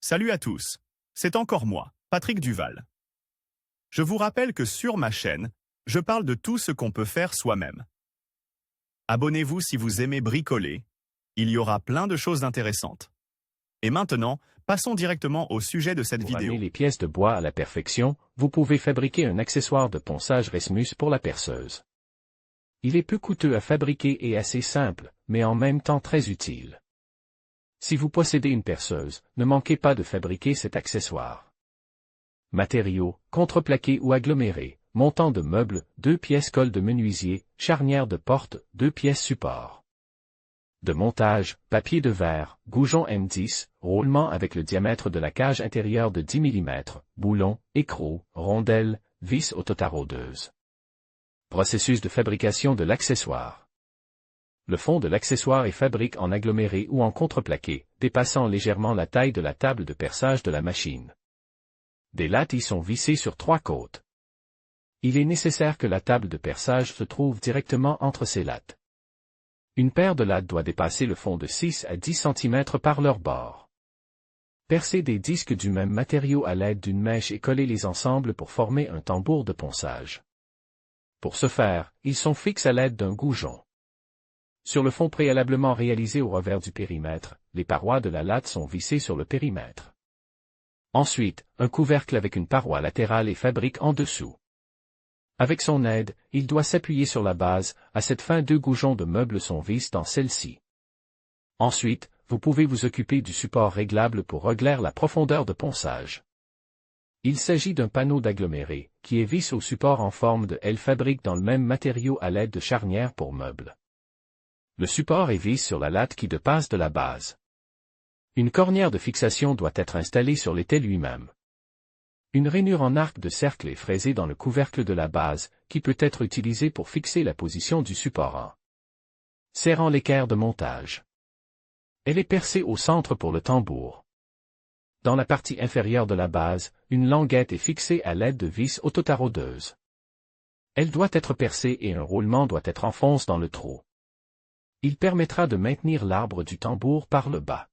Salut à tous, c'est encore moi, Patrick Duval. Je vous rappelle que sur ma chaîne, je parle de tout ce qu'on peut faire soi-même. Abonnez-vous si vous aimez bricoler, il y aura plein de choses intéressantes. Et maintenant, passons directement au sujet de cette Pour vidéo. amener les pièces de bois à la perfection, vous pouvez fabriquer un accessoire de ponçage Resmus pour la perceuse. Il est peu coûteux à fabriquer et assez simple, mais en même temps très utile. Si vous possédez une perceuse, ne manquez pas de fabriquer cet accessoire. Matériaux, contreplaqué ou aggloméré, montant de meubles, 2 pièces colle de menuisier, charnière de porte, 2 pièces support. De montage, papier de verre, goujon M10, roulement avec le diamètre de la cage intérieure de 10 mm, boulon, écrou, rondelle, vis autotaraudeuses. Processus de fabrication de l'accessoire. Le fond de l'accessoire est fabriqué en aggloméré ou en contreplaqué, dépassant légèrement la taille de la table de perçage de la machine. Des lattes y sont vissées sur 3 côtes. Il est nécessaire que la table de perçage se trouve directement entre ces lattes. Une paire de lattes doit dépasser le fond de 6 à 10 cm par leur bord. Percez des disques du même matériau à l'aide d'une mèche et collez les ensemble pour former un tambour de ponçage. Pour ce faire, ils sont fixes à l'aide d'un goujon. Sur le fond préalablement réalisé au revers du périmètre, les parois de la latte sont vissées sur le périmètre. Ensuite, un couvercle avec une paroi latérale est fabriqué en dessous. Avec son aide, il doit s'appuyer sur la base, à cette fin 2 goujons de meubles sont vissés dans celle-ci. Ensuite, vous pouvez vous occuper du support réglable pour régler la profondeur de ponçage. Il s'agit d'un panneau d'aggloméré, qui est vissé au support en forme de L fabriqué dans le même matériau à l'aide de charnières pour meubles. Le support est vissé sur la latte qui dépasse de la base. Une cornière de fixation doit être installée sur l'étai lui-même. Une rainure en arc de cercle est fraisée dans le couvercle de la base, qui peut être utilisée pour fixer la position du support en serrant l'équerre de montage. Elle est percée au centre pour le tambour. Dans la partie inférieure de la base, une languette est fixée à l'aide de vis autotaraudeuses. Elle doit être percée et un roulement doit être enfoncé dans le trou. Il permettra de maintenir l'arbre du tambour par le bas.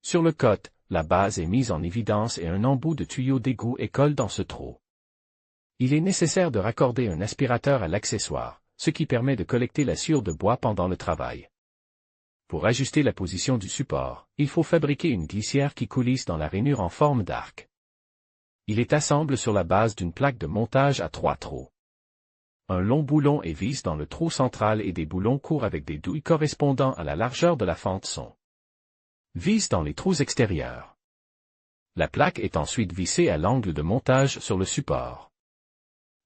Sur le côté, la base est mise en évidence et un embout de tuyau d'égout est collé dans ce trou. Il est nécessaire de raccorder un aspirateur à l'accessoire, ce qui permet de collecter la sciure de bois pendant le travail. Pour ajuster la position du support, il faut fabriquer une glissière qui coulisse dans la rainure en forme d'arc. Il est assemblé sur la base d'une plaque de montage à 3 trous. Un long boulon est vissé dans le trou central et des boulons courts avec des douilles correspondant à la largeur de la fente sont vissés dans les trous extérieurs. La plaque est ensuite vissée à l'angle de montage sur le support.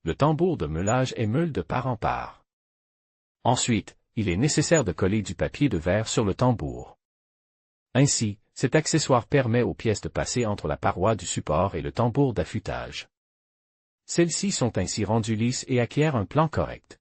Le tambour de meulage est meulé de part en part. Ensuite, il est nécessaire de coller du papier de verre sur le tambour. Ainsi, cet accessoire permet aux pièces de passer entre la paroi du support et le tambour d'affûtage. Celles-ci sont ainsi rendues lisses et acquièrent un plan correct.